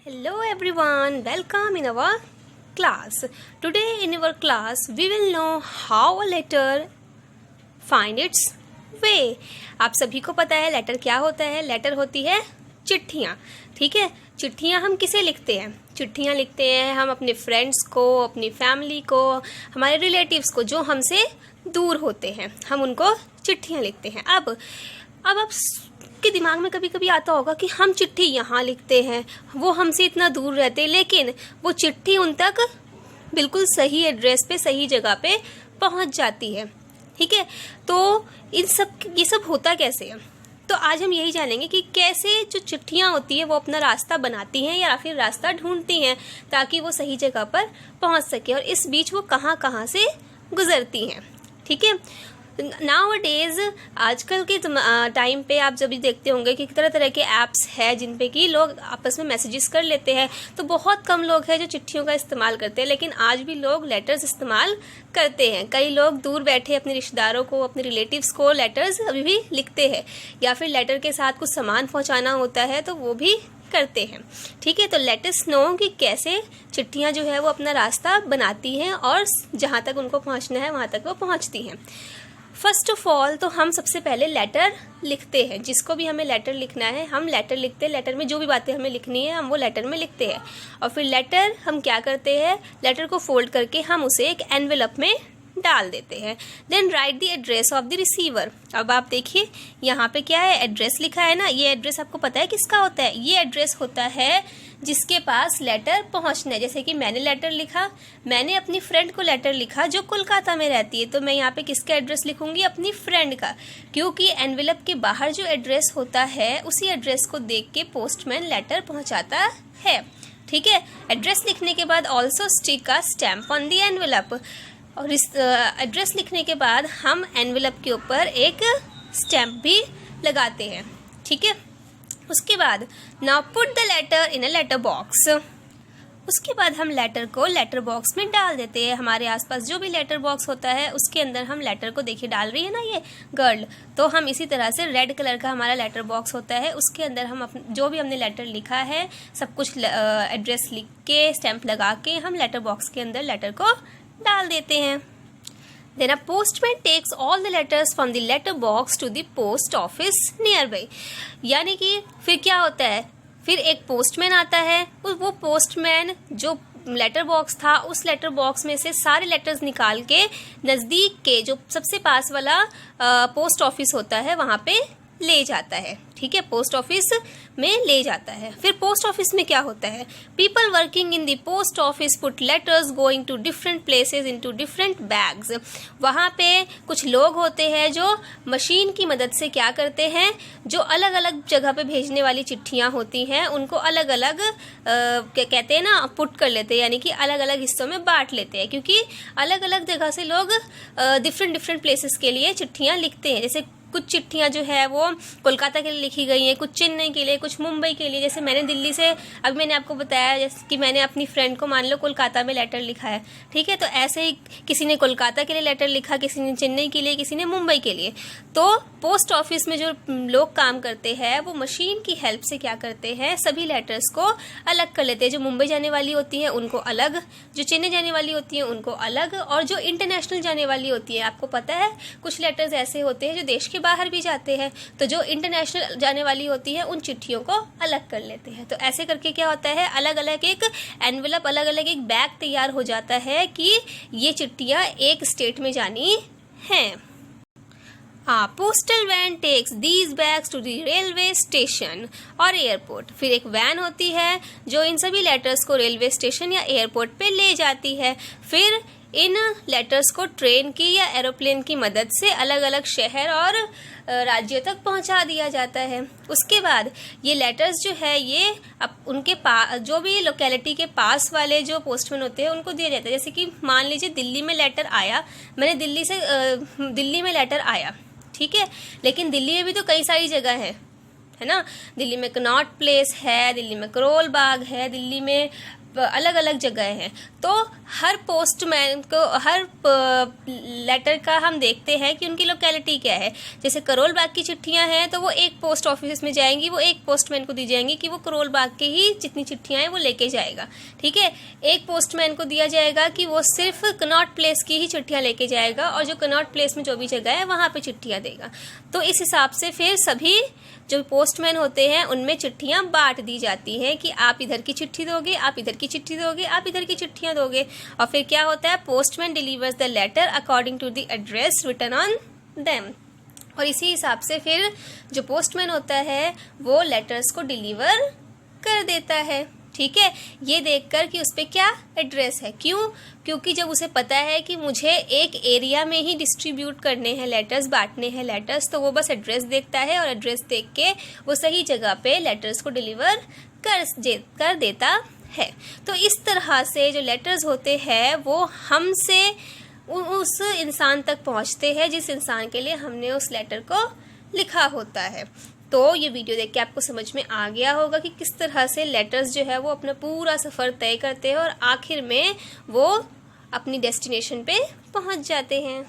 Hello everyone, welcome in our class. Today in our class we will know how a letter find its way. आप सभी को पता है letter क्या होता है। लेटर होती है चिट्ठियाँ। ठीक है, चिट्ठियाँ हम किसे लिखते हैं? चिट्ठियाँ लिखते हैं हम अपने फ्रेंड्स को, अपनी फैमिली को, हमारे रिलेटिव्स को जो हमसे दूर होते हैं, हम उनको चिट्ठियाँ लिखते हैं। अब आप के दिमाग में कभी कभी आता होगा कि हम चिट्ठी यहाँ लिखते हैं, वो हमसे इतना दूर रहते हैं, लेकिन वो चिट्ठी उन तक बिल्कुल सही एड्रेस पे, सही जगह पे पहुँच जाती है। ठीक है, तो ये सब होता कैसे है? तो आज हम यही जानेंगे कि कैसे जो चिट्ठियाँ होती हैं वो अपना रास्ता बनाती हैं या फिर रास्ता ढूंढती हैं ताकि वो सही जगह पर पहुँच सके, और इस बीच वो कहाँ कहाँ से गुजरती हैं। ठीक है, नाउ डेज आजकल के टाइम पे आप जब भी देखते होंगे कि तरह तरह के ऐप्स है जिन पे कि लोग आपस में मैसेजेस कर लेते हैं। तो बहुत कम लोग हैं जो चिट्ठियों का इस्तेमाल करते हैं, लेकिन आज भी लोग लेटर्स इस्तेमाल करते हैं। कई लोग दूर बैठे अपने रिश्तेदारों को, अपने रिलेटिव्स को लेटर्स अभी भी लिखते हैं, या फिर लेटर के साथ कुछ सामान पहुँचाना होता है तो वो भी करते हैं। ठीक है, तो लेट अस नो कि कैसे चिट्ठियाँ जो है वो अपना रास्ता बनाती हैं और जहाँ तक उनको पहुँचना है वहाँ तक वो पहुँचती हैं। फर्स्ट ऑफ ऑल तो हम सबसे पहले लेटर लिखते हैं। जिसको भी हमें लेटर लिखना है हम लेटर लिखते हैं। लेटर में जो भी बातें हमें लिखनी है हम वो लेटर में लिखते हैं, और फिर लेटर हम क्या करते हैं, लेटर को फोल्ड करके हम उसे एक एनवेलप में डाल देते हैं। Then write the address of the receiver. अब आप देखिए यहाँ पे क्या है, एड्रेस लिखा है ना। ये एड्रेस आपको पता है किसका होता है? ये एड्रेस होता है जिसके पास लेटर पहुंचना है। जैसे कि मैंने लेटर लिखा, मैंने अपनी फ्रेंड को लेटर लिखा जो कोलकाता में रहती है, तो मैं यहाँ पे किसका एड्रेस लिखूंगी? अपनी फ्रेंड का, क्योंकि एनवेलप के बाहर जो एड्रेस होता है उसी एड्रेस को देख के पोस्टमैन लेटर पहुंचाता है। ठीक है, एड्रेस लिखने के बाद also stick a stamp on the envelope. और इस एड्रेस लिखने के बाद हम एनवेलप के ऊपर एक स्टैम्प भी लगाते हैं। ठीक है, उसके बाद now put the letter in a letter box. उसके बाद हम लेटर को लेटर बॉक्स में डाल देते हैं। हमारे आसपास जो भी लेटर बॉक्स होता है उसके अंदर हम लेटर को, देखिए डाल रही है ना ये गर्ल, तो हम इसी तरह से रेड कलर का हमारा लेटर बॉक्स होता है, उसके अंदर हम जो भी हमने लेटर लिखा है सब कुछ एड्रेस लिख के स्टैम्प लगा के हम लेटर बॉक्स के अंदर लेटर को डाल देते हैं। Then a postman takes all the letters from the letter box to the post office nearby। यानी कि फिर क्या होता है, फिर एक पोस्टमैन आता है। वो पोस्टमैन जो लेटर बॉक्स था उस लेटर बॉक्स में से सारे लेटर्स निकाल के नज़दीक के जो सबसे पास वाला पोस्ट ऑफिस होता है वहाँ पे ले जाता है। ठीक है, पोस्ट ऑफिस में ले जाता है। फिर पोस्ट ऑफिस में क्या होता है, people working in the post office put letters going to different places into different bags. वहाँ पे कुछ लोग होते हैं जो मशीन की मदद से क्या करते हैं, जो अलग अलग जगह पे भेजने वाली चिट्ठियाँ होती हैं उनको अलग अलग क्या कहते हैं ना, पुट कर लेते हैं, यानी कि अलग अलग हिस्सों में बांट लेते हैं, क्योंकि अलग अलग जगह से लोग डिफरेंट प्लेसेस के लिए चिट्ठियाँ लिखते हैं। जैसे कुछ चिट्ठियाँ जो है वो कोलकाता के लिए लिखी गई हैं, कुछ चेन्नई के लिए, कुछ मुंबई के लिए। जैसे मैंने दिल्ली से, अभी मैंने आपको बताया जैसे कि मैंने अपनी फ्रेंड को मान लो कोलकाता में लेटर लिखा है। ठीक है, तो ऐसे ही किसी ने कोलकाता के लिए लेटर लिखा, किसी ने चेन्नई के लिए, किसी ने मुंबई के लिए। तो पोस्ट ऑफिस में जो लोग काम करते हैं वो मशीन की हेल्प से क्या करते हैं, सभी लेटर्स को अलग कर लेते हैं। जो मुंबई जाने वाली होती है उनको अलग, जो चेन्नई जाने वाली होती है उनको अलग, और जो इंटरनेशनल जाने वाली होती है, आपको पता है कुछ लेटर्स ऐसे होते हैं जो देश के बाहर भी जाते हैं, तो जो इंटरनेशनल जाने वाली होती है उन चिट्ठियों को अलग कर लेते हैं। तो ऐसे करके क्या होता है, अलग अलग एक एनवेलप, अलग अलग एक बैग तैयार हो जाता है कि ये चिट्ठियाँ एक स्टेट में जानी हैं। Postal van takes these bags to the railway station और एयरपोर्ट। फिर एक वैन होती है जो इन सभी लेटर्स को रेलवे स्टेशन या एयरपोर्ट पे ले जाती है। फिर इन लेटर्स को ट्रेन की या एरोप्लेन की मदद से अलग अलग शहर और राज्यों तक पहुंचा दिया जाता है। उसके बाद ये लेटर्स जो है ये अब उनके जो भी लोकेलिटी के पास वाले जो पोस्टमैन होते हैं उनको दिया जाता है। जैसे कि मान लीजिए दिल्ली में लेटर आया, मैंने दिल्ली में लेटर आया, ठीक है, लेकिन दिल्ली में भी तो कई सारी जगह है ना। दिल्ली में कनॉट प्लेस है, दिल्ली में करोल बाग है, दिल्ली में अलग अलग जगह हैं। तो हर पोस्टमैन को हर लेटर का हम देखते हैं कि उनकी लोकेलिटी क्या है। जैसे करोल बाग की चिट्ठियां हैं तो वो एक पोस्ट ऑफिस में जाएंगी, वो एक पोस्टमैन को दी जाएंगी कि वो करोल बाग के ही जितनी चिट्ठियां हैं वो लेके जाएगा। ठीक है, एक पोस्टमैन को दिया जाएगा कि वो सिर्फ कनॉट प्लेस की ही चिट्ठियां लेके जाएगा और जो कनॉट प्लेस में जो भी जगह है वहां पे चिट्ठियां देगा। तो इस हिसाब से फिर सभी जो पोस्टमैन होते हैं उनमें चिट्ठियां बांट दी जाती हैं कि आप इधर की चिट्ठी दोगे, आप इधर की चिट्ठी दोगे, आप इधर की चिट्ठियां दोगे। और फिर क्या होता है, postman delivers the letter according to the address written on them. और इसी हिसाब से फिर जो पोस्टमैन होता है वो लेटर्स को डिलीवर कर देता है। ठीक है, ये देखकर कि उस पर क्या एड्रेस है। क्यों? क्योंकि जब उसे पता है कि मुझे एक एरिया में ही डिस्ट्रीब्यूट करने हैं लेटर्स, बांटने हैं लेटर्स, तो वो बस एड्रेस देखता है और एड्रेस देख के वो सही जगह पे लेटर्स को डिलीवर कर देता है। तो इस तरह से जो लेटर्स होते हैं वो हमसे उस इंसान तक पहुंचते हैं जिस इंसान के लिए हमने उस लेटर को लिखा होता है। तो ये वीडियो देख के आपको समझ में आ गया होगा कि किस तरह से लेटर्स जो है वो अपना पूरा सफ़र तय करते हैं और आखिर में वो अपनी डेस्टिनेशन पे पहुंच जाते हैं।